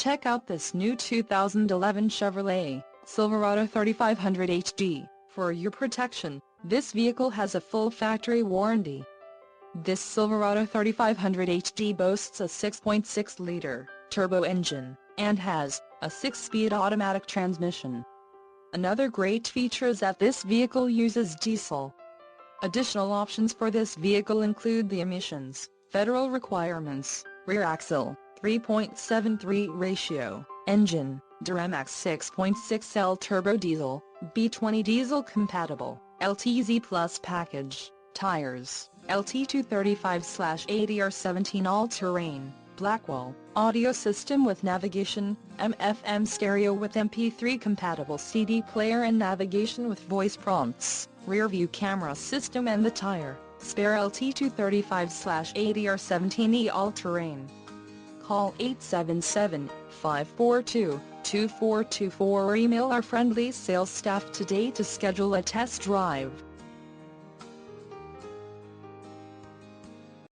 Check out this new 2011 Chevrolet Silverado 3500HD. For your protection, this vehicle has a full factory warranty. This Silverado 3500HD boasts a 6.6-liter turbo engine, and has a 6-speed automatic transmission. Another great feature is that this vehicle uses diesel. Additional options for this vehicle include the emissions, federal requirements, rear axle, 3.73 ratio, engine, Duramax 6.6L turbo diesel, B20 diesel compatible, LTZ Plus package, tires, LT 235/80R17 all-terrain, Blackwall, audio system with navigation, FM stereo with MP3 compatible CD player and navigation with voice prompts, rear view camera system and the tire, spare LT 235/80R17E all-terrain. Call 877-542-2424 or email our friendly sales staff today to schedule a test drive.